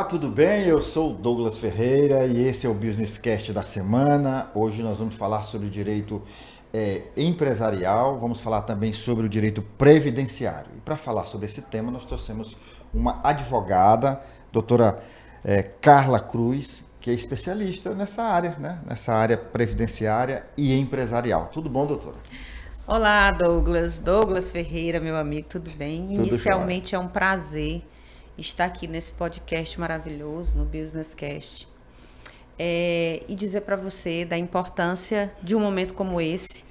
tudo bem? Eu sou o Douglas Ferreira e esse é o Business Cast da semana. Hoje nós vamos falar sobre o direito empresarial, vamos falar também sobre o direito previdenciário. E para falar sobre esse tema, nós trouxemos uma advogada, doutora Carla Cruz, que é especialista nessa área, né? Nessa área previdenciária e empresarial. Tudo bom, doutora? Olá, Douglas. Douglas Ferreira, meu amigo, tudo bem? Tudo Inicialmente é um prazer estar aqui nesse podcast maravilhoso, no Business Cast, e dizer para você da importância de um momento como esse,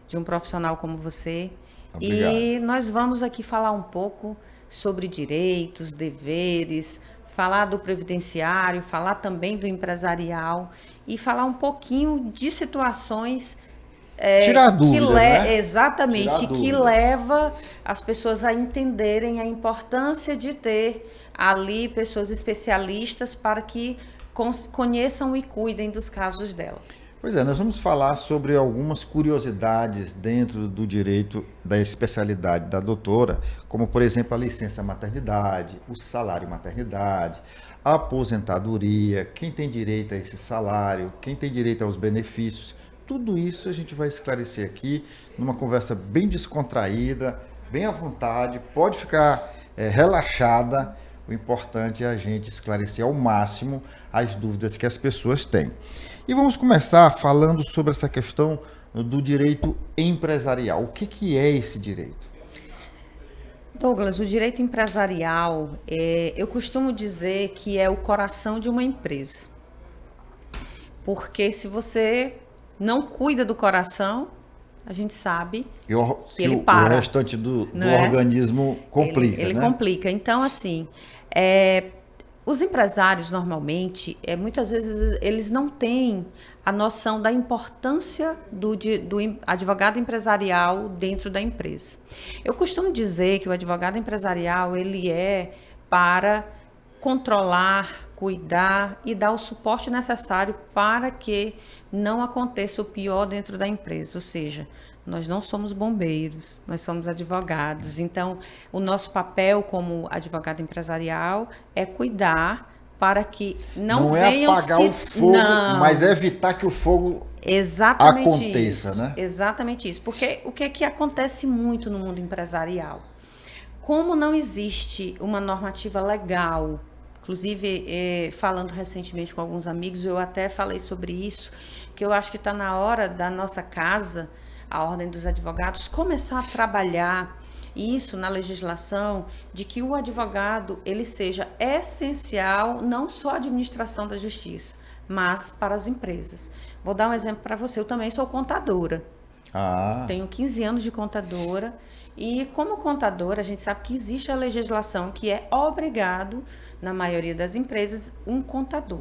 de um profissional como você. Obrigado. E nós vamos aqui falar um pouco sobre direitos, deveres, falar do previdenciário, falar também do empresarial e falar um pouquinho de situações Tirar dúvidas, né? exatamente, Tirar que dúvidas. leva as pessoas a entenderem a importância de ter ali pessoas especialistas para que conheçam e cuidem dos casos dela. Pois é, nós vamos falar sobre algumas curiosidades dentro do direito da especialidade da doutora, como, por exemplo, a licença maternidade, o salário maternidade, a aposentadoria, quem tem direito a esse salário, quem tem direito aos benefícios. Tudo isso a gente vai esclarecer aqui numa conversa bem descontraída, bem à vontade, pode ficar relaxada. O importante é a gente esclarecer ao máximo as dúvidas que as pessoas têm. E vamos começar falando sobre essa questão do direito empresarial. O que é esse direito? Douglas, o direito empresarial, eu costumo dizer que é o coração de uma empresa. Porque se você não cuida do coração, a gente sabe que ele para. O restante do organismo complica, ele né? complica. Então, assim, os empresários, normalmente, muitas vezes, eles não têm a noção da importância do advogado empresarial dentro da empresa. Eu costumo dizer que o advogado empresarial, ele é para controlar, cuidar e dar o suporte necessário para que não aconteça o pior dentro da empresa. Ou seja, nós não somos bombeiros, nós somos advogados. Então, o nosso papel como advogado empresarial é cuidar para que não venham apagar o fogo, mas evitar que o fogo aconteça, isso, né? Exatamente isso. Porque o que acontece muito no mundo empresarial? Como não existe uma normativa legal, inclusive falando recentemente com alguns amigos, eu até falei sobre isso, que eu acho que está na hora da nossa casa, a Ordem dos Advogados, começar a trabalhar isso na legislação, de que o advogado ele seja essencial não só à administração da justiça, mas para as empresas. Vou dar um exemplo para você, eu também sou contadora. Tenho 15 anos de contadora e como contadora a gente sabe que existe a legislação que é obrigado, na maioria das empresas, um contador.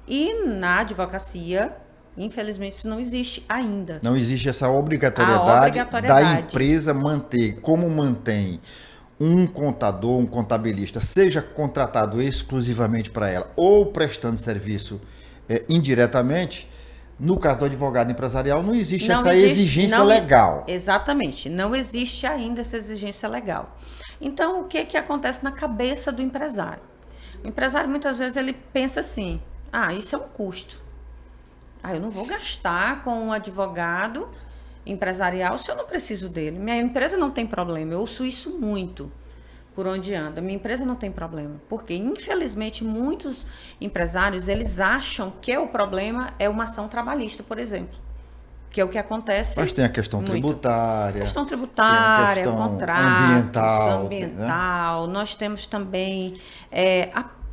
E na advocacia, infelizmente, isso não existe ainda. Não existe essa obrigatoriedade da empresa manter, como mantém um contador, um contabilista, seja contratado exclusivamente para ela ou prestando serviço indiretamente. No caso do advogado empresarial, não existe essa exigência legal. Exatamente, não existe ainda essa exigência legal. Então, o que acontece na cabeça do empresário? O empresário, muitas vezes, ele pensa assim, isso é um custo. Eu não vou gastar com um advogado empresarial se eu não preciso dele. Minha empresa não tem problema, eu ouço isso muito por onde anda. Minha empresa não tem problema. Porque, infelizmente, muitos empresários, eles acham que o problema é uma ação trabalhista, por exemplo. Que é o que acontece. Mas tem a questão tributária. Questão tributária, tem a questão contratos, ambiental. Né? Nós temos também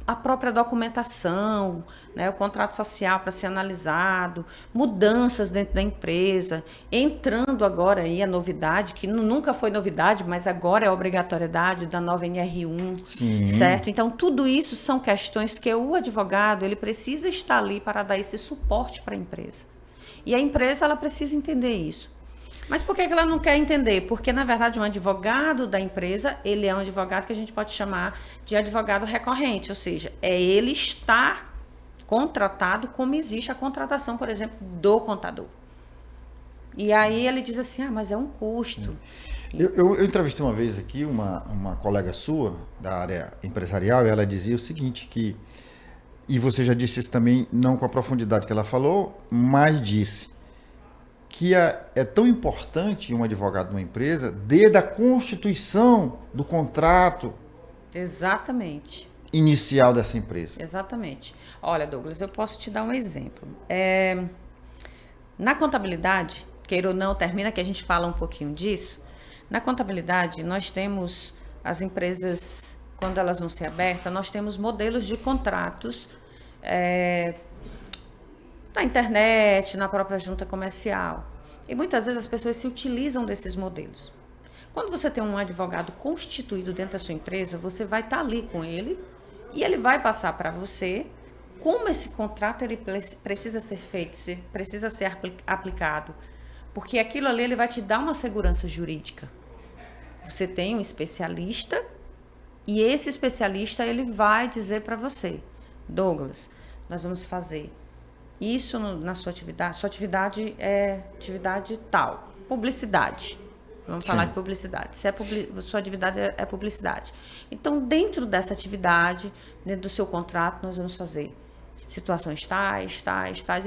a própria documentação, né, o contrato social para ser analisado, mudanças dentro da empresa, entrando agora aí a novidade, que nunca foi novidade, mas agora é obrigatoriedade da nova NR1, Sim. Certo? Então, tudo isso são questões que o advogado ele precisa estar ali para dar esse suporte para a empresa. E a empresa ela precisa entender isso. Mas por que ela não quer entender? Porque, na verdade, um advogado da empresa, ele é um advogado que a gente pode chamar de advogado recorrente, ou seja, é ele estar contratado como existe a contratação, por exemplo, do contador. E aí ele diz assim, mas é um custo. Eu entrevistei uma vez aqui uma colega sua da área empresarial e ela dizia o seguinte, e você já disse isso também, não com a profundidade que ela falou, mas disse que é tão importante um advogado numa empresa desde a constituição do contrato Exatamente. inicial dessa empresa. Exatamente. Olha, Douglas, eu posso te dar um exemplo. Na contabilidade, queira ou não, termina que a gente fala um pouquinho disso. Na contabilidade, nós temos as empresas, quando elas vão ser abertas, nós temos modelos de contratos na internet, na própria junta comercial. E muitas vezes as pessoas se utilizam desses modelos. Quando você tem um advogado constituído dentro da sua empresa, você vai estar ali com ele e ele vai passar para você como esse contrato ele precisa ser feito, precisa ser aplicado. Porque aquilo ali ele vai te dar uma segurança jurídica. Você tem um especialista e esse especialista ele vai dizer para você, Douglas, nós vamos fazer isso na sua atividade é atividade tal, publicidade. Vamos falar de publicidade. Se sua atividade é publicidade. Então, dentro dessa atividade, dentro do seu contrato, nós vamos fazer situações tais.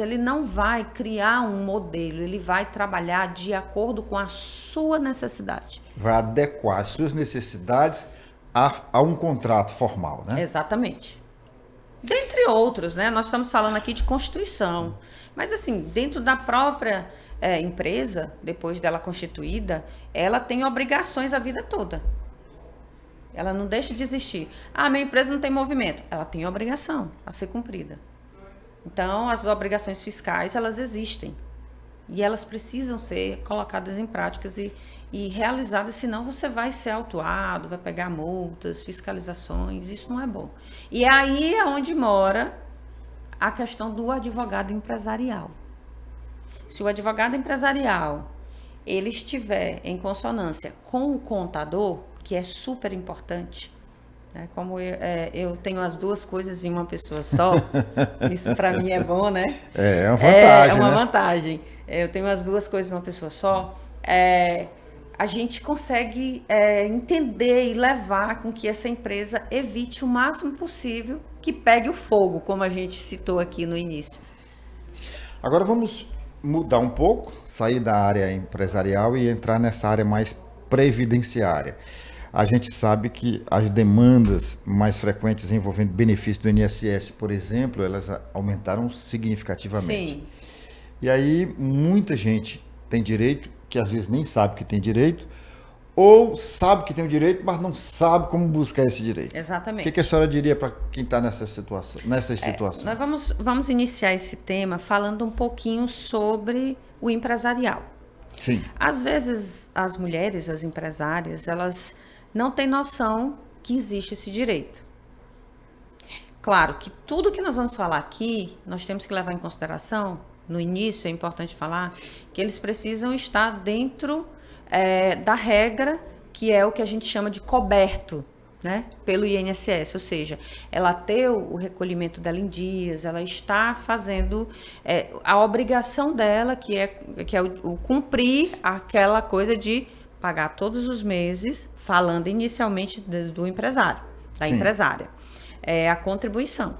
Ele não vai criar um modelo, ele vai trabalhar de acordo com a sua necessidade. Vai adequar as suas necessidades a um contrato formal, né? Exatamente. Dentre outros, né? Nós estamos falando aqui de constituição. Mas, assim, dentro da própria empresa, depois dela constituída, ela tem obrigações a vida toda. Ela não deixa de existir. Ah, minha empresa não tem movimento. Ela tem obrigação a ser cumprida. Então, as obrigações fiscais, elas existem. E elas precisam ser colocadas em práticas e realizadas, senão você vai ser autuado, vai pegar multas, fiscalizações, isso não é bom. E aí é onde mora a questão do advogado empresarial. Se o advogado empresarial ele estiver em consonância com o contador, que é super importante, né? Como eu tenho as duas coisas em uma pessoa só, isso para mim é bom, né? É uma vantagem, é uma né? vantagem. Eu tenho as duas coisas em uma pessoa só. A gente consegue entender e levar com que essa empresa evite o máximo possível que pegue o fogo, como a gente citou aqui no início. Agora vamos mudar um pouco, sair da área empresarial e entrar nessa área mais previdenciária. A gente sabe que as demandas mais frequentes envolvendo benefícios do INSS, por exemplo, elas aumentaram significativamente. Sim. E aí muita gente tem direito, que às vezes nem sabe que tem direito, ou sabe que tem o direito, mas não sabe como buscar esse direito. Exatamente. O que a senhora diria para quem está nessas situações? Nós vamos iniciar esse tema falando um pouquinho sobre o empresarial. Sim. Às vezes, as mulheres, as empresárias, elas não têm noção que existe esse direito. Claro que tudo que nós vamos falar aqui, nós temos que levar em consideração, no início é importante falar, que eles precisam estar dentro da regra, que é o que a gente chama de coberto, né, pelo INSS, ou seja, ela ter o recolhimento dela em dias, ela está fazendo a obrigação dela, que é o cumprir aquela coisa de pagar todos os meses, falando inicialmente do empresário, da Sim. empresária, a contribuição,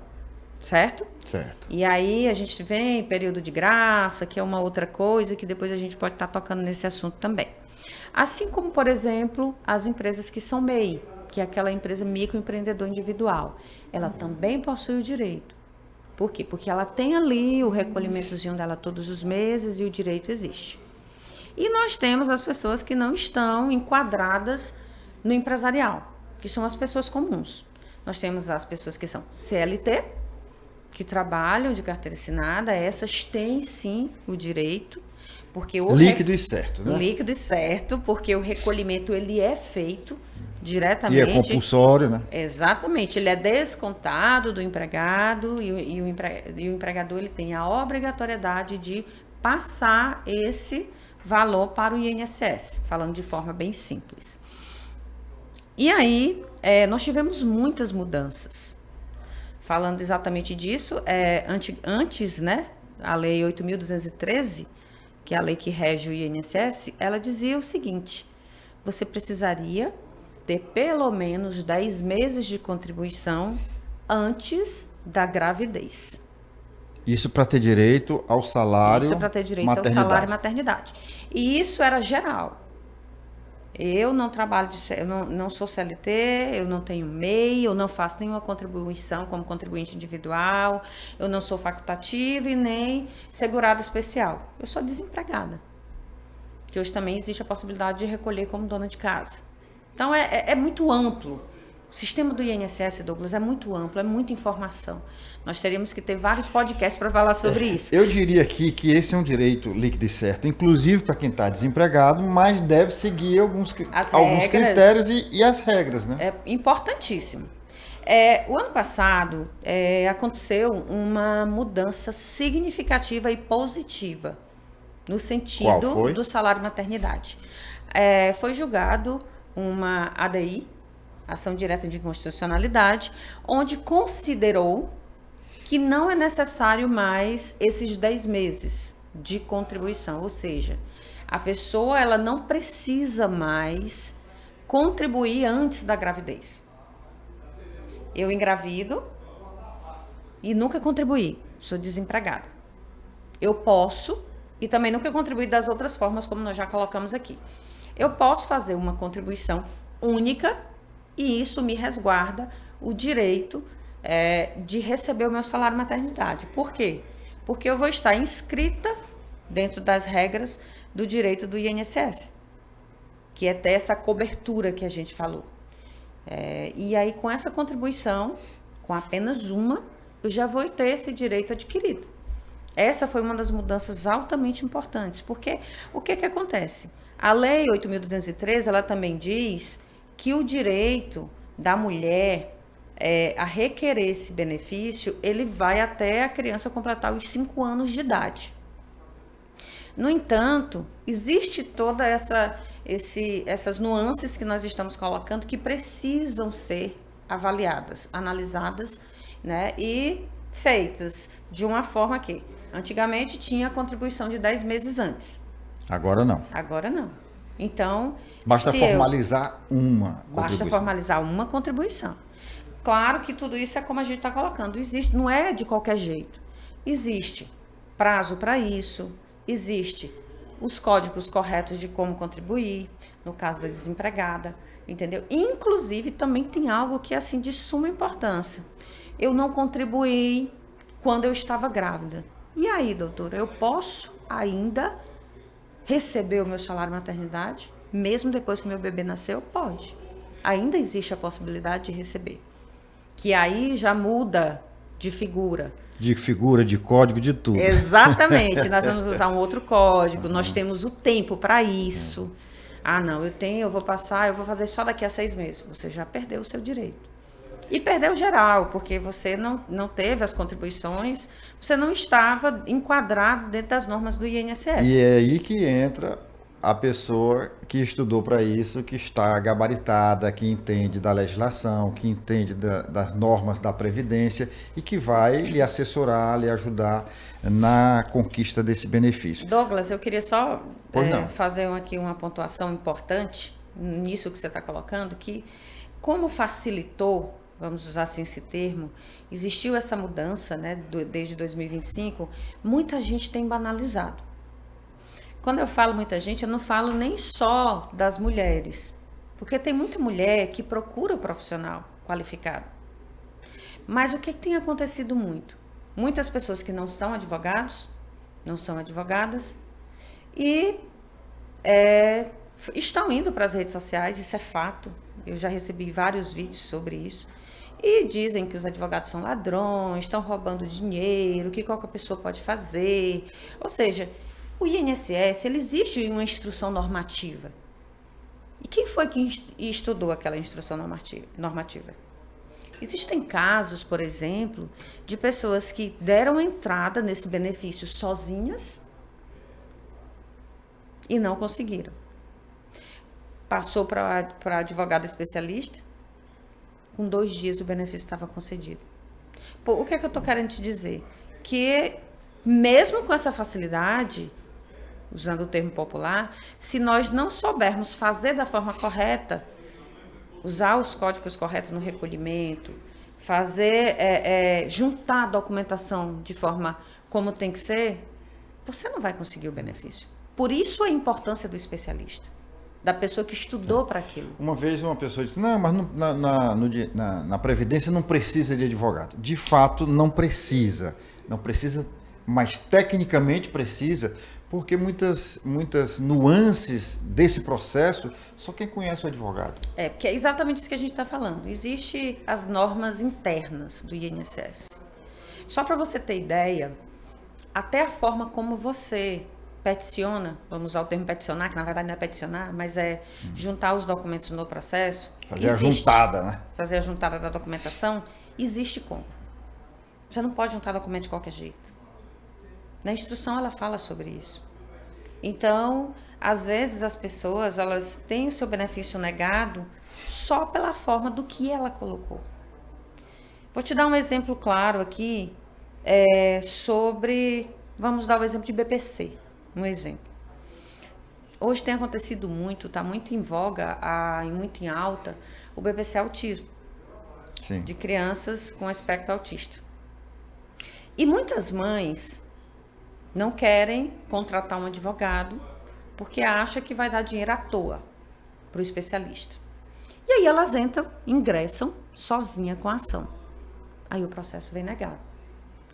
certo? Certo. E aí a gente vem período de graça, que é uma outra coisa, que depois a gente pode estar tocando nesse assunto também. Assim como, por exemplo, as empresas que são MEI, que é aquela empresa microempreendedor individual. Ela também possui o direito. Por quê? Porque ela tem ali o recolhimentozinho dela todos os meses e o direito existe. E nós temos as pessoas que não estão enquadradas no empresarial, que são as pessoas comuns. Nós temos as pessoas que são CLT, que trabalham de carteira assinada, essas têm sim o direito, porque líquido e certo, né? Líquido e certo, porque o recolhimento ele é feito diretamente. E é compulsório, né? Exatamente, ele é descontado do empregado e o empregador ele tem a obrigatoriedade de passar esse valor para o INSS, falando de forma bem simples. E aí, nós tivemos muitas mudanças. Falando exatamente disso, antes, né, a Lei 8.213, que é a lei que rege o INSS, ela dizia o seguinte: você precisaria ter pelo menos 10 meses de contribuição antes da gravidez. Isso para ter direito ao salário Isso para ter direito ao maternidade. salário e maternidade. E isso era geral. Eu não trabalho, eu não sou CLT, eu não tenho MEI, eu não faço nenhuma contribuição como contribuinte individual, eu não sou facultativa e nem segurada especial. Eu sou desempregada. Que hoje também existe a possibilidade de recolher como dona de casa. Então, é muito amplo. O sistema do INSS, Douglas, é muito amplo, é muita informação. Nós teríamos que ter vários podcasts para falar sobre isso. Eu diria aqui que esse é um direito líquido e certo, inclusive para quem está desempregado, mas deve seguir alguns critérios e as regras, né? É importantíssimo. O ano passado, aconteceu uma mudança significativa e positiva no sentido do salário maternidade. Foi julgado uma ADI, ação direta de inconstitucionalidade, onde considerou que não é necessário mais esses 10 meses de contribuição, ou seja, a pessoa ela não precisa mais contribuir antes da gravidez. Eu engravido e nunca contribuí, sou desempregada. Eu posso, e também nunca contribuí das outras formas, como nós já colocamos aqui. Eu posso fazer uma contribuição única e isso me resguarda o direito de receber o meu salário maternidade. Por quê? Porque eu vou estar inscrita dentro das regras do direito do INSS, que é ter essa cobertura que a gente falou. E aí, com essa contribuição, com apenas uma, eu já vou ter esse direito adquirido. Essa foi uma das mudanças altamente importantes, porque o que acontece? A Lei 8.213, ela também diz que o direito da mulher a requerer esse benefício, ele vai até a criança completar os 5 anos de idade. No entanto, existe toda essas nuances que nós estamos colocando que precisam ser avaliadas, analisadas, né, e feitas de uma forma que antigamente tinha contribuição de 10 meses antes. Agora não. Agora não. Então, basta formalizar uma contribuição. Basta formalizar uma contribuição. Claro que tudo isso é como a gente está colocando. Existe, não é de qualquer jeito. Existe prazo para isso, existe os códigos corretos de como contribuir, no caso da desempregada, entendeu? Inclusive, também tem algo que é assim, de suma importância. Eu não contribuí quando eu estava grávida. E aí, doutora, eu posso ainda receber o meu salário maternidade, mesmo depois que o meu bebê nasceu? Pode. Ainda existe a possibilidade de receber. Que aí já muda de figura. De figura, de código, de tudo. Exatamente. Nós vamos usar um outro código, nós temos o tempo para isso. Ah, não, eu vou fazer só daqui a 6 meses. Você já perdeu o seu direito. E perdeu geral, porque você não teve as contribuições, você não estava enquadrado dentro das normas do INSS. E é aí que entra a pessoa que estudou para isso, que está gabaritada, que entende da legislação, que entende das normas da Previdência e que vai lhe assessorar, lhe ajudar na conquista desse benefício. Douglas, eu queria só fazer aqui uma pontuação importante nisso que você está colocando, que como facilitou, vamos usar assim esse termo, existiu essa mudança, né, desde 2025, muita gente tem banalizado. Quando eu falo muita gente, eu não falo nem só das mulheres, porque tem muita mulher que procura o profissional qualificado. Mas o que tem acontecido muito? Muitas pessoas que não são advogados, não são advogadas, e estão indo para as redes sociais, isso é fato. Eu já recebi vários vídeos sobre isso. E dizem que os advogados são ladrões, estão roubando dinheiro, que qualquer pessoa pode fazer. Ou seja, o INSS, ele existe uma instrução normativa. E quem foi que estudou aquela instrução normativa? Existem casos, por exemplo, de pessoas que deram entrada nesse benefício sozinhas e não conseguiram. Passou para advogado especialista, com 2 dias o benefício estava concedido. O que é que eu estou querendo te dizer? Que mesmo com essa facilidade, usando o termo popular, se nós não soubermos fazer da forma correta, usar os códigos corretos no recolhimento, juntar a documentação de forma como tem que ser, você não vai conseguir o benefício. Por isso a importância do especialista, da pessoa que estudou para aquilo. Uma vez uma pessoa disse, não, mas na Previdência não precisa de advogado. De fato, não precisa. Não precisa, mas tecnicamente precisa, porque muitas nuances desse processo, só quem conhece o advogado. Porque é exatamente isso que a gente está falando. Existem as normas internas do INSS. Só para você ter ideia, até a forma como você peticiona, vamos usar o termo peticionar, que na verdade não é peticionar, mas é juntar os documentos no processo. Fazer a juntada, né? Fazer a juntada da documentação, existe como. Você não pode juntar documento de qualquer jeito. Na instrução ela fala sobre isso. Então, às vezes as pessoas, elas têm o seu benefício negado só pela forma do que ela colocou. Vou te dar um exemplo claro aqui vamos dar o exemplo de BPC. Um exemplo. Hoje tem acontecido muito, está muito em voga, muito em alta, o BPC autismo. Sim. De crianças com espectro autista. E muitas mães não querem contratar um advogado porque acham que vai dar dinheiro à toa para o especialista. E aí elas ingressam sozinha com a ação. Aí o processo vem negado.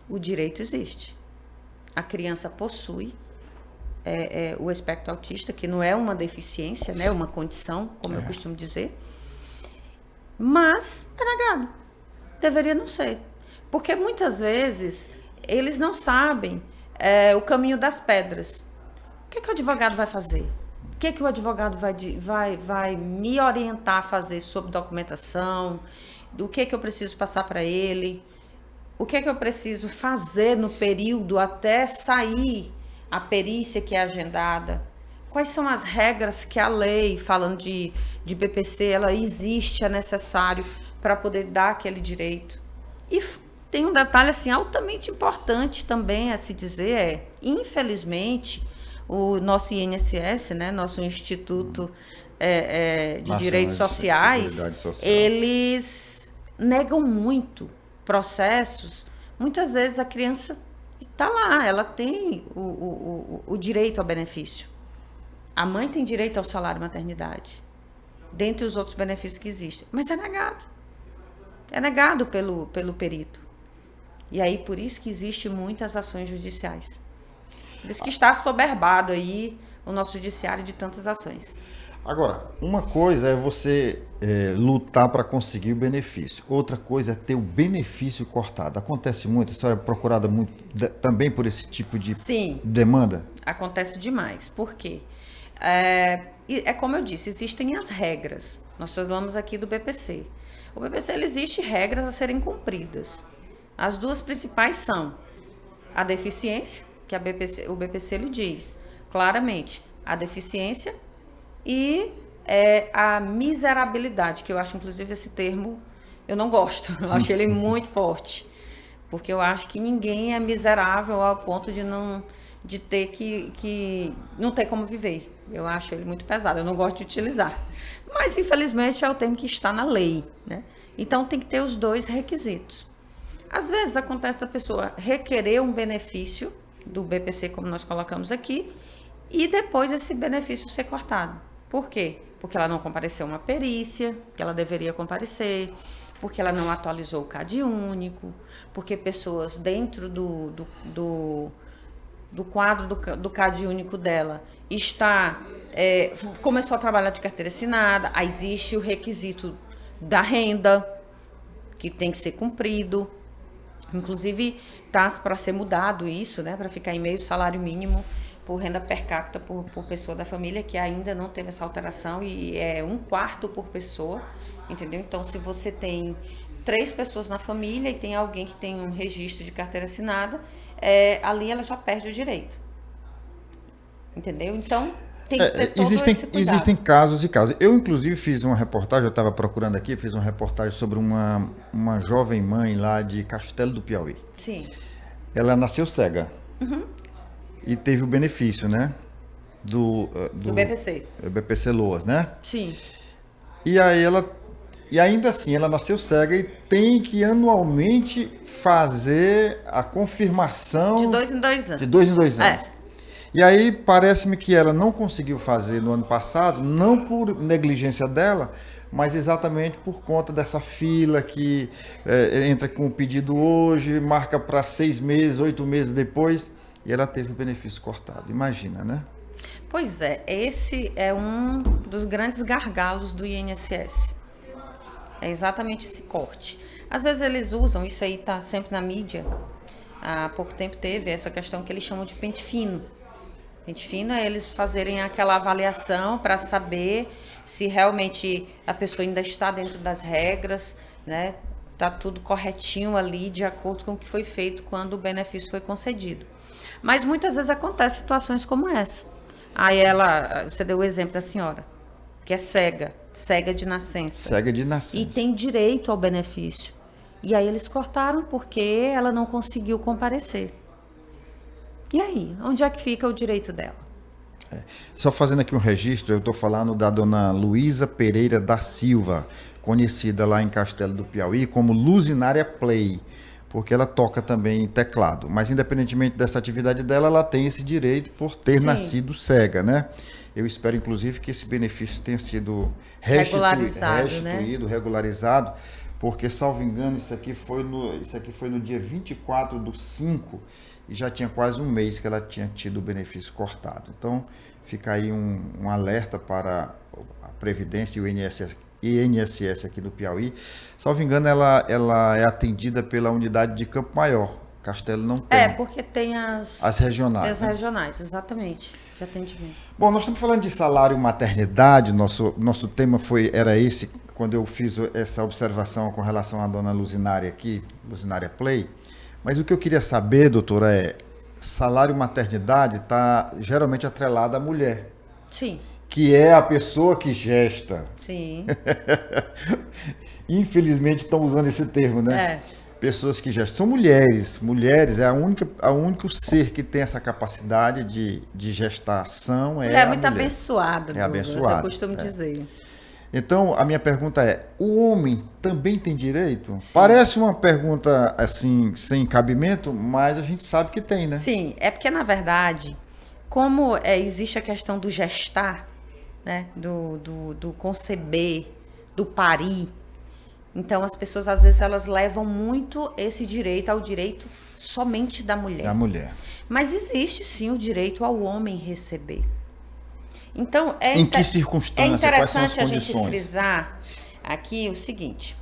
O direito existe. A criança possui o espectro autista, que não é uma deficiência, né, uma condição, como eu costumo dizer, mas é negado. Deveria não ser. Porque muitas vezes eles não sabem o caminho das pedras. O que o advogado vai fazer? O que o advogado vai me orientar a fazer sobre documentação? Do que eu preciso passar para ele? O que eu preciso fazer no período até sair a perícia que é agendada? Quais são as regras que a lei, falando de BPC, ela existe, é necessário para poder dar aquele direito? E tem um detalhe assim, altamente importante também a se dizer, infelizmente, o nosso INSS, né, nosso Instituto de Direitos Sociais, eles negam muito processos. Muitas vezes a criança está lá, ela tem o direito ao benefício. A mãe tem direito ao salário maternidade, dentre os outros benefícios que existem, mas é negado. É negado pelo perito. E aí, por isso que existem muitas ações judiciais. Por isso que está assoberbado aí o nosso judiciário de tantas ações. Agora, uma coisa é você lutar para conseguir o benefício. Outra coisa é ter o benefício cortado. Acontece muito, a senhora é procurada muito também por esse tipo de demanda? Acontece demais. Por quê? É como eu disse, existem as regras. Nós falamos aqui do BPC. O BPC, ele existe regras a serem cumpridas. As duas principais são a deficiência, que o BPC ele diz claramente, a deficiência e a miserabilidade, que eu acho, inclusive, esse termo, eu não gosto, eu acho ele muito forte, porque eu acho que ninguém é miserável ao ponto de ter que não ter como viver. Eu acho ele muito pesado, eu não gosto de utilizar. Mas, infelizmente, é o termo que está na lei, né? Então, tem que ter os dois requisitos. Às vezes, acontece da pessoa requerer um benefício do BPC, como nós colocamos aqui, e depois esse benefício ser cortado. Por quê? Porque ela não compareceu a uma perícia, que ela deveria comparecer, porque ela não atualizou o CAD único, porque pessoas dentro do quadro do CAD único dela começou a trabalhar de carteira assinada, aí existe o requisito da renda, que tem que ser cumprido. Inclusive, está para ser mudado isso, né, para ficar em meio salário mínimo por renda per capita por pessoa da família, que ainda não teve essa alteração, e é 1/4 por pessoa, entendeu? Então, se você tem 3 pessoas na família e tem alguém que tem um registro de carteira assinada, ali ela já perde o direito, entendeu? Então, tem que ter todo esse cuidado. Existem casos e casos. Eu, inclusive, fiz uma reportagem, eu estava procurando aqui, fiz uma reportagem sobre uma jovem mãe lá de Castelo do Piauí. Sim. Ela nasceu cega. E teve o benefício, né? Do BPC. BPC Loas, né? Sim. E aí e ainda assim, ela nasceu cega e tem que anualmente fazer a confirmação De 2 em 2 anos. de 2 em 2 anos. É. E aí parece-me que ela não conseguiu fazer no ano passado, não por negligência dela, mas exatamente por conta dessa fila que entra com o pedido hoje, marca para 6 meses, 8 meses depois, e ela teve o benefício cortado. Imagina, né? Pois é, esse é um dos grandes gargalos do INSS. É exatamente esse corte. Às vezes eles usam, isso aí está sempre na mídia. Há pouco tempo teve essa questão que eles chamam de pente fino. Pente fino é eles fazerem aquela avaliação para saber se realmente a pessoa ainda está dentro das regras, né? Tá tudo corretinho ali, de acordo com o que foi feito quando o benefício foi concedido. Mas muitas vezes acontecem situações como essa. Aí você deu o exemplo da senhora, que é cega de nascença. Cega de nascença. E tem direito ao benefício. E aí eles cortaram porque ela não conseguiu comparecer. E aí, onde é que fica o direito dela? Só fazendo aqui um registro, eu estou falando da dona Luísa Pereira da Silva, conhecida lá em Castelo do Piauí como Luzinária Play, porque ela toca também teclado. Mas independentemente dessa atividade dela, ela tem esse direito por ter nascido cega, né? Eu espero, inclusive, que esse benefício tenha sido regularizado, porque, salvo engano, isso aqui foi no dia 24/5 e já tinha quase um mês que ela tinha tido o benefício cortado. Então, fica aí um alerta para a Previdência e o INSS aqui do Piauí. Salvo engano, ela é atendida pela unidade de Campo Maior. Castelo não tem. Porque tem as regionais. As regionais, exatamente, de atendimento. Bom, nós estamos falando de salário e maternidade, nosso tema era esse, quando eu fiz essa observação com relação à dona Luzinária aqui, Luzinária Play. Mas o que eu queria saber, doutora, salário e maternidade está geralmente atrelado à mulher. Sim. Que é a pessoa que gesta. Sim. Infelizmente estão usando esse termo, né? Pessoas que gestam. São mulheres. Mulheres é a único ser que tem essa capacidade de gestação. É muito abençoada. É abençoada. Eu costumo dizer. Então, a minha pergunta é, o homem também tem direito? Sim. Parece uma pergunta, assim, sem cabimento, mas a gente sabe que tem, né? Sim, é porque, na verdade, como existe a questão do gestar, né, do conceber, do parir, então as pessoas, às vezes, elas levam muito esse direito ao direito somente da mulher. Da mulher. Mas existe, sim, o direito ao homem receber. Então, em que circunstâncias? É interessante a gente frisar aqui o seguinte,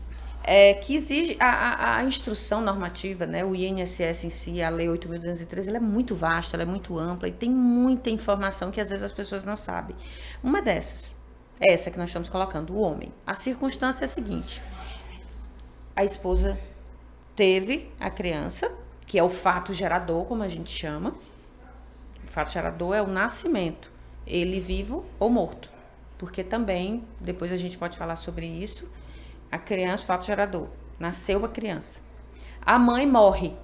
que exige a instrução normativa, né, o INSS em si, a Lei 8.213, ela é muito vasta, ela é muito ampla e tem muita informação que às vezes as pessoas não sabem. Uma dessas, essa que nós estamos colocando, o homem. A circunstância é a seguinte, a esposa teve a criança, que é o fato gerador, como a gente chama. O fato gerador é o nascimento. Ele vivo ou morto, porque também, depois a gente pode falar sobre isso, a criança, fato gerador, nasceu a criança. A mãe morre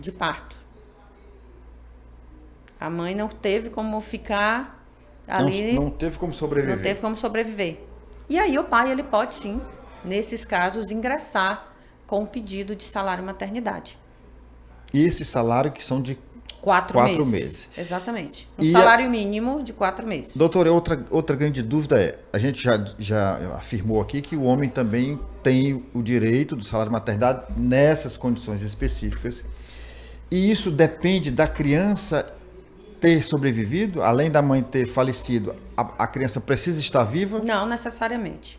de parto. A mãe não teve como ficar ali. Não teve como sobreviver. Não teve como sobreviver. E aí o pai, ele pode sim, nesses casos, ingressar com um pedido de salário maternidade. E esse salário que são de 4 meses. Exatamente. Um e salário mínimo de 4 meses. Doutor, outra grande dúvida a gente já afirmou aqui que o homem também tem o direito do salário maternidade nessas condições específicas. E isso depende da criança ter sobrevivido, além da mãe ter falecido, a criança precisa estar viva? Não necessariamente.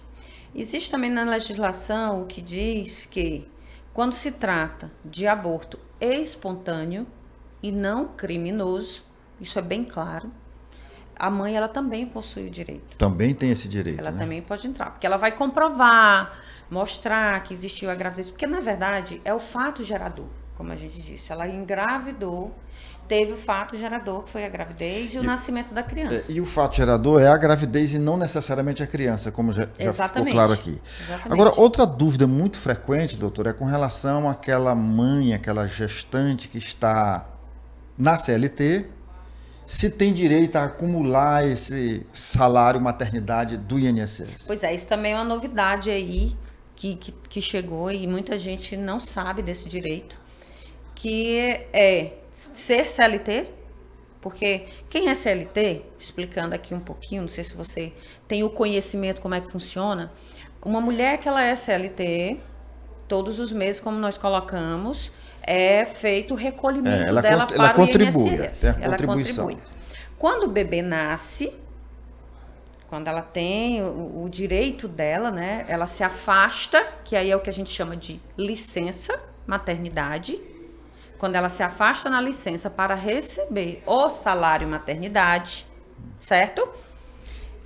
Existe também na legislação o que diz que quando se trata de aborto espontâneo, e não criminoso, isso é bem claro, a mãe ela também possui o direito. Também tem esse direito, ela né? também pode entrar, porque ela vai comprovar, mostrar que existiu a gravidez, porque na verdade é o fato gerador, como a gente disse, ela engravidou, teve o fato gerador, que foi a gravidez e o nascimento da criança. E o fato gerador é a gravidez e não necessariamente a criança, como já ficou claro aqui. Exatamente. Agora, outra dúvida muito frequente, doutor, é com relação àquela mãe, aquela gestante que está na CLT se tem direito a acumular esse salário maternidade do INSS. Pois é, isso também é uma novidade aí que chegou e muita gente não sabe desse direito, que é ser CLT, porque quem é CLT, explicando aqui um pouquinho, não sei se você tem o conhecimento como é que funciona, uma mulher que ela é CLT, todos os meses, como nós colocamos, é feito o recolhimento dela para o INSS. Ela contribui. Quando o bebê nasce, quando ela tem o direito dela, né, ela se afasta, que aí é o que a gente chama de licença maternidade. Quando ela se afasta na licença para receber o salário maternidade, certo?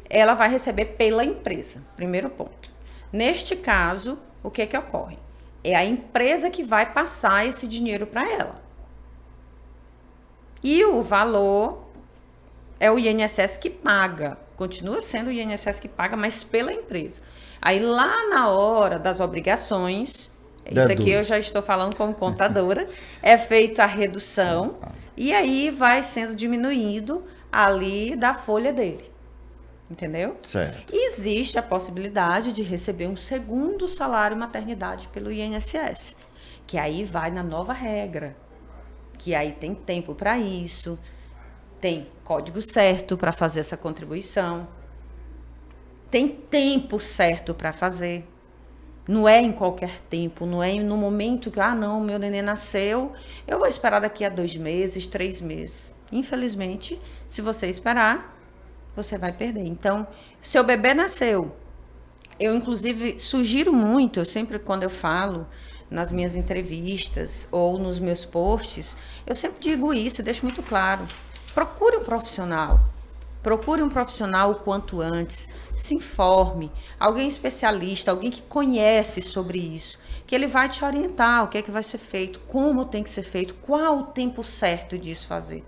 Ela vai receber pela empresa, primeiro ponto. Neste caso, o que ocorre? É a empresa que vai passar esse dinheiro para ela. E o valor é o INSS que paga. Continua sendo o INSS que paga, mas pela empresa. Aí lá na hora das obrigações, isso aqui eu já estou falando como contadora, é feita a redução e aí vai sendo diminuído ali da folha dele. Entendeu? Certo. E existe a possibilidade de receber um segundo salário maternidade pelo INSS, que aí vai na nova regra, que aí tem tempo para isso, tem código certo para fazer essa contribuição, tem tempo certo para fazer. Não é em qualquer tempo, não é no momento que, não, meu neném nasceu, eu vou esperar daqui a 2 meses, 3 meses. Infelizmente, se você esperar, você vai perder. Então, seu bebê nasceu. Eu, inclusive, sugiro muito, eu sempre, quando eu falo nas minhas entrevistas ou nos meus posts, eu sempre digo isso, deixo muito claro. Procure um profissional. Procure um profissional o quanto antes. Se informe. Alguém especialista, alguém que conhece sobre isso. Que ele vai te orientar o que é que vai ser feito, como tem que ser feito, qual o tempo certo disso fazer.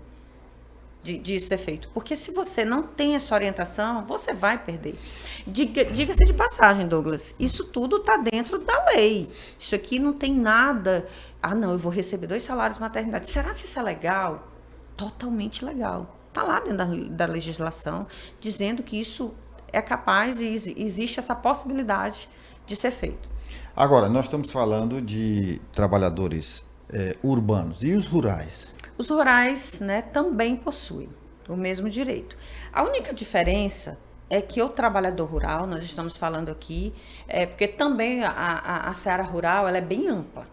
Disso ser feito. Porque se você não tem essa orientação, você vai perder. Diga-se de passagem, Douglas, isso tudo está dentro da lei. Isso aqui não tem nada. Não, eu vou receber 2 salários maternidade. Será que isso é legal? Totalmente legal. Está lá dentro da legislação, dizendo que isso é capaz e existe essa possibilidade de ser feito. Agora, nós estamos falando de trabalhadores urbanos e os rurais. Os rurais, né, também possuem o mesmo direito. A única diferença é que o trabalhador rural, nós estamos falando aqui, porque também a seara rural ela é bem ampla.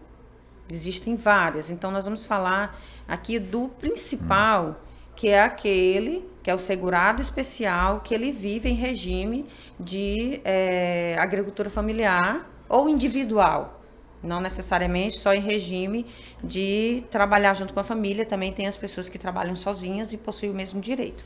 Existem várias, então nós vamos falar aqui do principal, que é aquele, que é o segurado especial, que ele vive em regime de agricultura familiar ou individual. Não necessariamente só em regime de trabalhar junto com a família, também tem as pessoas que trabalham sozinhas e possuem o mesmo direito.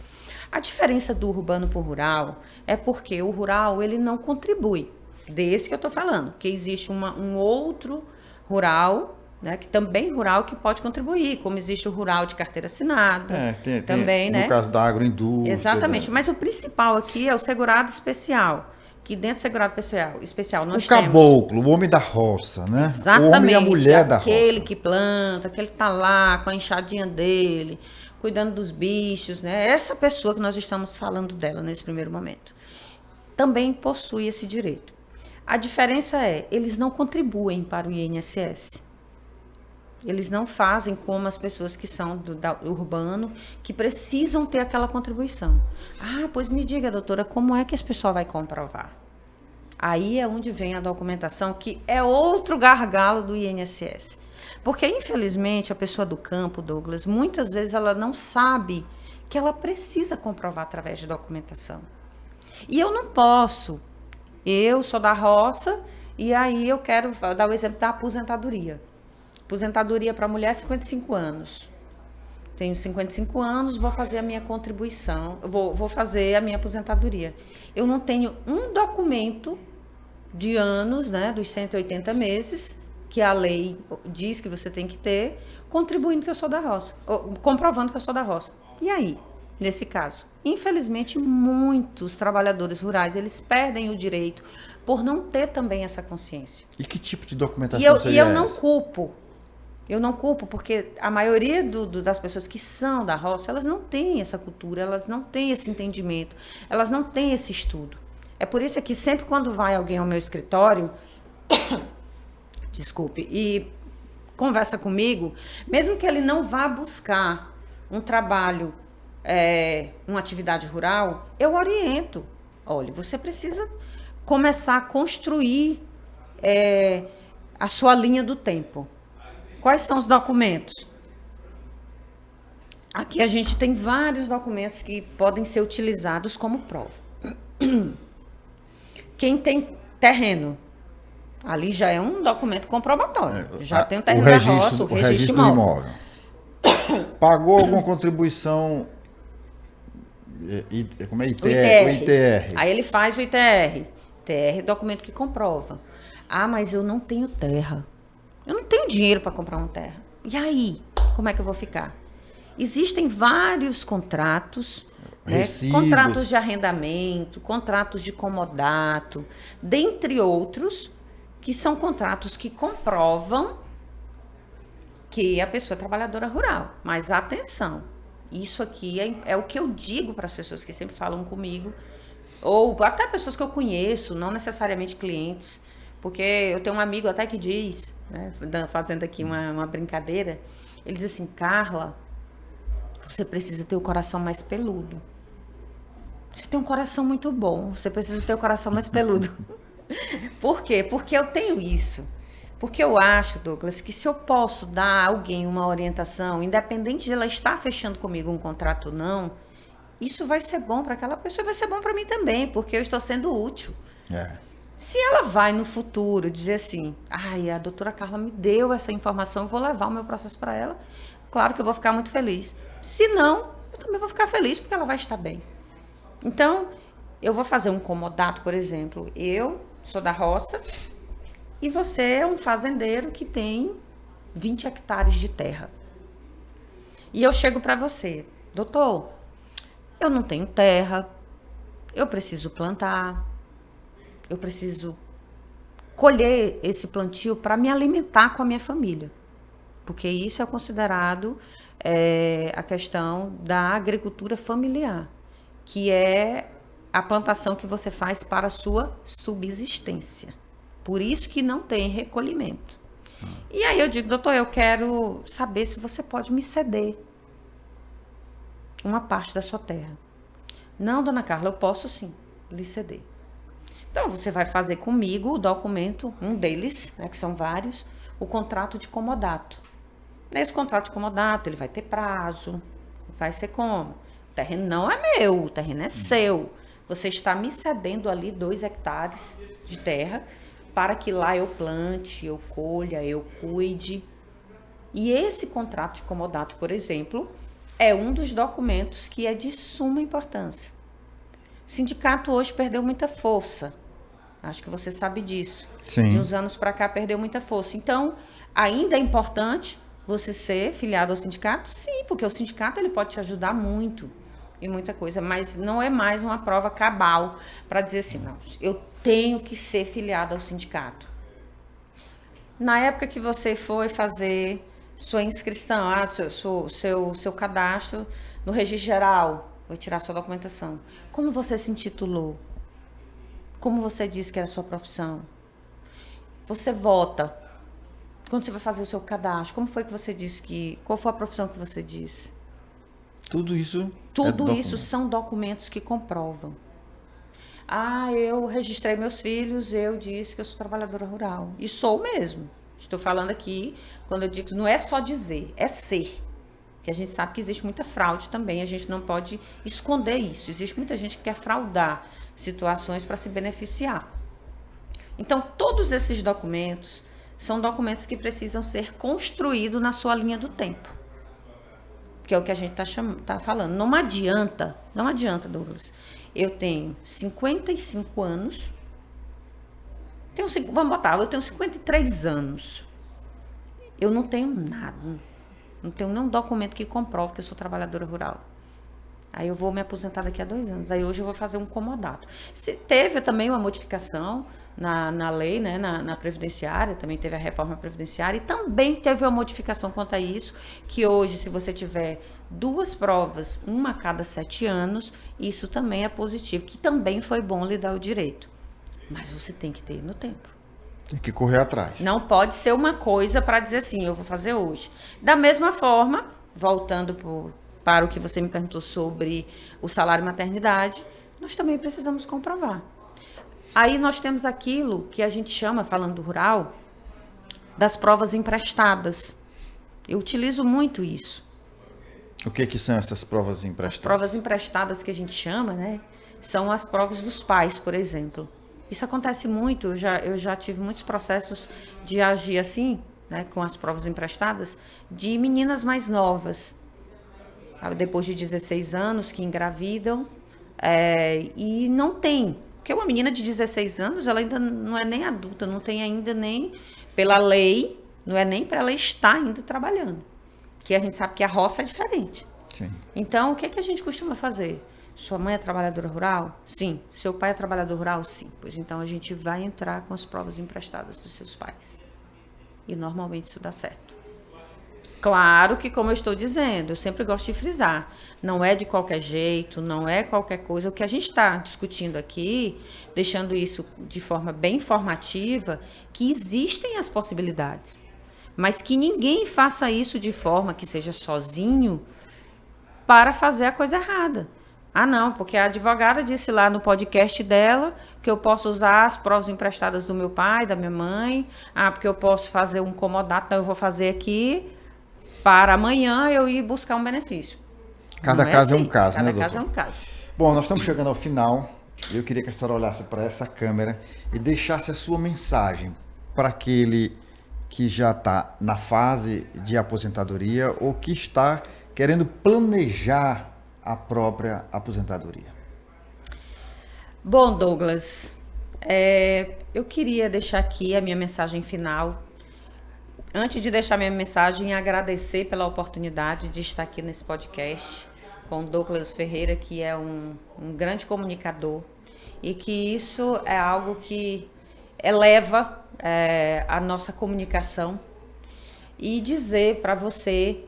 A diferença do urbano para o rural é porque o rural ele não contribui, desse que eu estou falando, que existe um outro rural, né, que também rural que pode contribuir, como existe o rural de carteira assinada, também, né? No caso da agroindústria. Exatamente, mas o principal aqui é o segurado especial. Que dentro do segurado especial nós temos... O caboclo, o homem da roça, né? Exatamente. O homem e a mulher da roça. Aquele que planta, aquele que está lá com a enxadinha dele, cuidando dos bichos, né? Essa pessoa que nós estamos falando dela nesse primeiro momento. Também possui esse direito. A diferença é, eles não contribuem para o INSS. Eles não fazem como as pessoas que são do urbano, que precisam ter aquela contribuição. Pois me diga, doutora, como é que esse pessoal vai comprovar? Aí é onde vem a documentação, que é outro gargalo do INSS. Porque, infelizmente, a pessoa do campo, Douglas, muitas vezes ela não sabe que ela precisa comprovar através de documentação. E eu não posso. Eu sou da roça e aí eu quero dar o exemplo da aposentadoria. Aposentadoria para mulher, 55 anos. Tenho 55 anos, vou fazer a minha contribuição, vou fazer a minha aposentadoria. Eu não tenho um documento de anos, né, dos 180 meses, que a lei diz que você tem que ter, contribuindo que eu sou da roça, comprovando que eu sou da roça. E aí, nesse caso? Infelizmente, muitos trabalhadores rurais, eles perdem o direito por não ter também essa consciência. E que tipo de documentação seria essa? E eu não culpo Eu não culpo, porque a maioria das pessoas que são da roça, elas não têm essa cultura, elas não têm esse entendimento, elas não têm esse estudo. É por isso que sempre quando vai alguém ao meu escritório, desculpe, e conversa comigo, mesmo que ele não vá buscar um trabalho, uma atividade rural, eu oriento. Olha, você precisa começar a construir a sua linha do tempo. Quais são os documentos? Aqui a gente tem vários documentos que podem ser utilizados como prova. Quem tem terreno, ali já é um documento comprobatório. Já tem o terreno da roça, o registro do imóvel. Pagou alguma contribuição, como é ITR? O ITR. Aí ele faz o ITR. ITR é documento que comprova. Ah, mas eu não tenho terra. Eu não tenho dinheiro para comprar uma terra. E aí, como é que eu vou ficar? Existem vários contratos, né? Contratos de arrendamento, contratos de comodato, dentre outros, que são contratos que comprovam que a pessoa é trabalhadora rural. Mas atenção, isso aqui é o que eu digo para as pessoas que sempre falam comigo, ou até pessoas que eu conheço, não necessariamente clientes, porque eu tenho um amigo até que diz, né, fazendo aqui uma brincadeira, ele diz assim: Carla, você precisa ter o coração mais peludo. Você tem um coração muito bom, você precisa ter o coração mais peludo. Por quê? Porque eu tenho isso. Porque eu acho, Douglas, que se eu posso dar a alguém uma orientação, independente de ela estar fechando comigo um contrato ou não, isso vai ser bom para aquela pessoa e vai ser bom para mim também, porque eu estou sendo útil. Se ela vai no futuro dizer assim: ai, a doutora Carla me deu essa informação, eu vou levar o meu processo para ela, claro que eu vou ficar muito feliz. Se não, eu também vou ficar feliz porque ela vai estar bem. Então, eu vou fazer um comodato, por exemplo. Eu sou da roça e você é um fazendeiro que tem 20 hectares de terra. E eu chego para você: doutor, eu não tenho terra, eu preciso plantar, eu preciso colher esse plantio para me alimentar com a minha família. Porque isso é considerado a questão da agricultura familiar, que é a plantação que você faz para a sua subsistência. Por isso que não tem recolhimento. E aí eu digo: doutor, eu quero saber se você pode me ceder uma parte da sua terra. Não, dona Carla, eu posso sim lhe ceder. Então, você vai fazer comigo o documento, um deles, né, que são vários, o contrato de comodato. Nesse contrato de comodato, ele vai ter prazo, vai ser como? O terreno não é meu, o terreno é seu. Você está me cedendo ali 2 hectares de terra para que lá eu plante, eu colha, eu cuide. E esse contrato de comodato, por exemplo, é um dos documentos que é de suma importância. O sindicato hoje perdeu muita força. Acho que você sabe disso. Sim. De uns anos para cá perdeu muita força. Então, ainda é importante você ser filiado ao sindicato? Sim, porque o sindicato ele pode te ajudar muito em muita coisa, mas não é mais uma prova cabal para dizer assim: não, eu tenho que ser filiado ao sindicato. Na época que você foi fazer sua inscrição, seu cadastro no registro geral, vai tirar sua documentação, como você se intitulou? Como você disse que era a sua profissão? Você vota. Quando você vai fazer o seu cadastro, como foi que você disse que... Qual foi a profissão que você disse? Tudo isso são documentos que comprovam. Ah, eu registrei meus filhos, eu disse que eu sou trabalhadora rural. E sou mesmo. Estou falando aqui, quando eu digo, não é só dizer, é ser. Que a gente sabe que existe muita fraude também, a gente não pode esconder isso. Existe muita gente que quer fraudar situações para se beneficiar. Então, todos esses documentos são documentos que precisam ser construídos na sua linha do tempo. Que é o que a gente tá falando. Não adianta, Douglas. Eu tenho 55 anos. Eu tenho 53 anos. Eu não tenho nada. Não tenho nenhum documento que comprove que eu sou trabalhadora rural. Aí eu vou me aposentar daqui a 2 anos. Aí hoje eu vou fazer um comodato. Se teve também uma modificação na lei, né, na previdenciária, também teve a reforma previdenciária e também teve uma modificação quanto a isso, que hoje, se você tiver 2 provas, uma a cada 7 anos, isso também é positivo, que também foi bom lhe dar o direito. Mas você tem que ter no tempo. Tem que correr atrás. Não pode ser uma coisa para dizer assim, eu vou fazer hoje. Da mesma forma, voltando para o que você me perguntou sobre o salário e maternidade, nós também precisamos comprovar. Aí nós temos aquilo que a gente chama, falando do rural, das provas emprestadas. Eu utilizo muito isso. O que são essas provas emprestadas? As provas emprestadas que a gente chama, né? São as provas dos pais, por exemplo. Isso acontece muito, eu já tive muitos processos de agir assim, né, com as provas emprestadas, de meninas mais novas, depois de 16 anos, que engravidam, e não tem. Porque uma menina de 16 anos, ela ainda não é nem adulta, não tem ainda nem, pela lei, não é nem para ela estar ainda trabalhando. Que a gente sabe que a roça é diferente. Sim. Então, o que a gente costuma fazer? Sua mãe é trabalhadora rural? Sim. Seu pai é trabalhador rural? Sim. Pois então a gente vai entrar com as provas emprestadas dos seus pais. E normalmente isso dá certo. Claro que, como eu estou dizendo, eu sempre gosto de frisar, não é de qualquer jeito, não é qualquer coisa. O que a gente está discutindo aqui, deixando isso de forma bem informativa, que existem as possibilidades, mas que ninguém faça isso de forma que seja sozinho para fazer a coisa errada. Ah, não, porque a advogada disse lá no podcast dela que eu posso usar as provas emprestadas do meu pai, da minha mãe. Ah, porque eu posso fazer um comodato, então eu vou fazer aqui para amanhã eu ir buscar um benefício. Cada caso é um caso, né, doutor? Cada caso é um caso. Bom, nós estamos chegando ao final. Eu queria que a senhora olhasse para essa câmera e deixasse a sua mensagem para aquele que já está na fase de aposentadoria ou que está querendo planejar a própria aposentadoria. Bom, Douglas, eu queria deixar aqui a minha mensagem final. Antes de deixar minha mensagem, agradecer pela oportunidade de estar aqui nesse podcast com o Douglas Ferreira, que é um grande comunicador, e que isso é algo que eleva a nossa comunicação, e dizer para você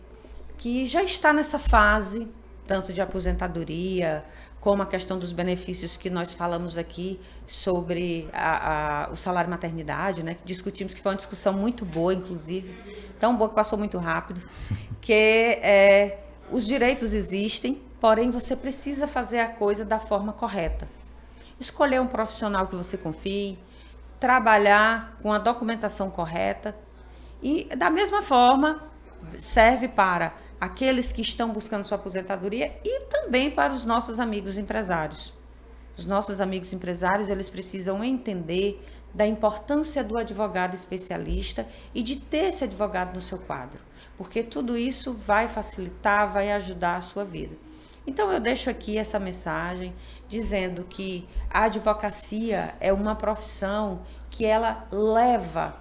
que já está nessa fase, tanto de aposentadoria, como a questão dos benefícios que nós falamos aqui sobre o salário maternidade, né? Discutimos, que foi uma discussão muito boa, inclusive, tão boa que passou muito rápido, que os direitos existem, porém você precisa fazer a coisa da forma correta. Escolher um profissional que você confie, trabalhar com a documentação correta e, da mesma forma, serve para aqueles que estão buscando sua aposentadoria e também para os nossos amigos empresários. Os nossos amigos empresários, eles precisam entender da importância do advogado especialista e de ter esse advogado no seu quadro, porque tudo isso vai facilitar, vai ajudar a sua vida. Então eu deixo aqui essa mensagem dizendo que a advocacia é uma profissão que ela leva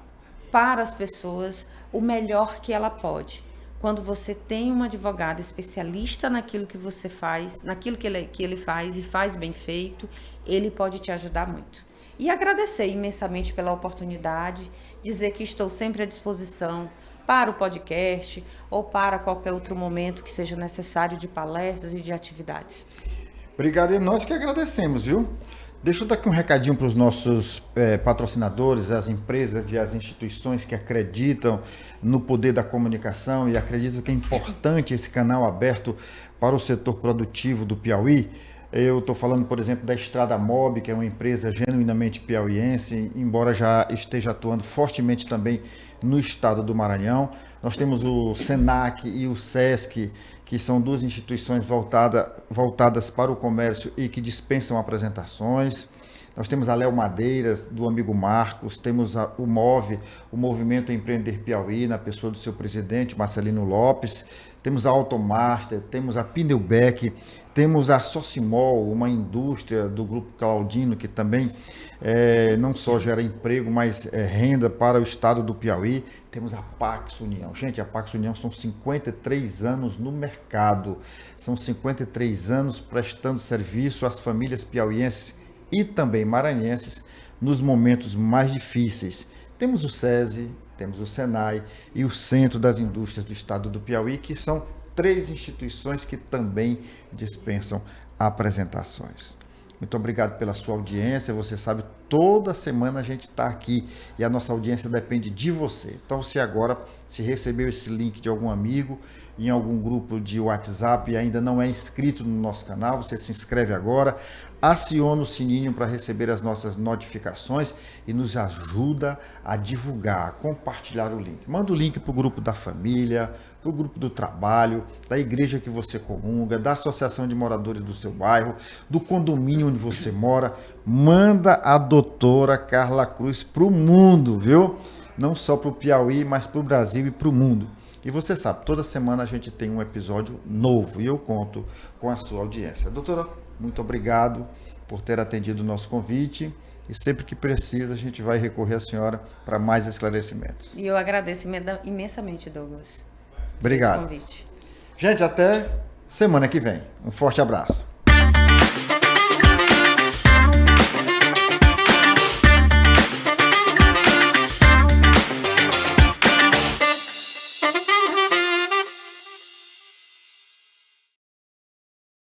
para as pessoas o melhor que ela pode. Quando você tem um advogado especialista naquilo que você faz, naquilo que ele faz e faz bem feito, ele pode te ajudar muito. E agradecer imensamente pela oportunidade, dizer que estou sempre à disposição para o podcast ou para qualquer outro momento que seja necessário de palestras e de atividades. Obrigado, e nós que agradecemos, viu? Deixa eu dar aqui um recadinho para os nossos patrocinadores, as empresas e as instituições que acreditam no poder da comunicação e acreditam que é importante esse canal aberto para o setor produtivo do Piauí. Eu estou falando, por exemplo, da Estrada Mob, que é uma empresa genuinamente piauiense, embora já esteja atuando fortemente também no estado do Maranhão. Nós temos o SENAC e o SESC, que são duas instituições voltadas para o comércio e que dispensam apresentações. Nós temos a Léo Madeiras, do amigo Marcos, temos o MOVE, o Movimento Empreender Piauí, na pessoa do seu presidente, Marcelino Lopes, temos a Automaster, temos a Pneubec, temos a Socimol, uma indústria do Grupo Claudino, que também não só gera emprego, mas renda para o estado do Piauí. Temos a Pax União. Gente, a Pax União são 53 anos no mercado, são 53 anos prestando serviço às famílias piauienses e também maranhenses nos momentos mais difíceis. Temos o SESI, temos o SENAI e o Centro das Indústrias do Estado do Piauí, que são 3 instituições que também dispensam apresentações. Muito obrigado pela sua audiência. Você sabe, toda semana a gente está aqui e a nossa audiência depende de você. Então, se agora se recebeu esse link de algum amigo em algum grupo de WhatsApp e ainda não é inscrito no nosso canal, você se inscreve agora, aciona o sininho para receber as nossas notificações e nos ajuda a divulgar, a compartilhar o link. Manda o link para o grupo da família, para o grupo do trabalho, da igreja que você comunga, da associação de moradores do seu bairro, do condomínio onde você mora. Manda a doutora Carla Cruz para o mundo, viu? Não só para o Piauí, mas para o Brasil e para o mundo. E você sabe, toda semana a gente tem um episódio novo e eu conto com a sua audiência. Doutora, muito obrigado por ter atendido o nosso convite e sempre que precisa a gente vai recorrer à senhora para mais esclarecimentos. E eu agradeço imensamente, Douglas. Obrigado. Por esse convite. Gente, até semana que vem. Um forte abraço.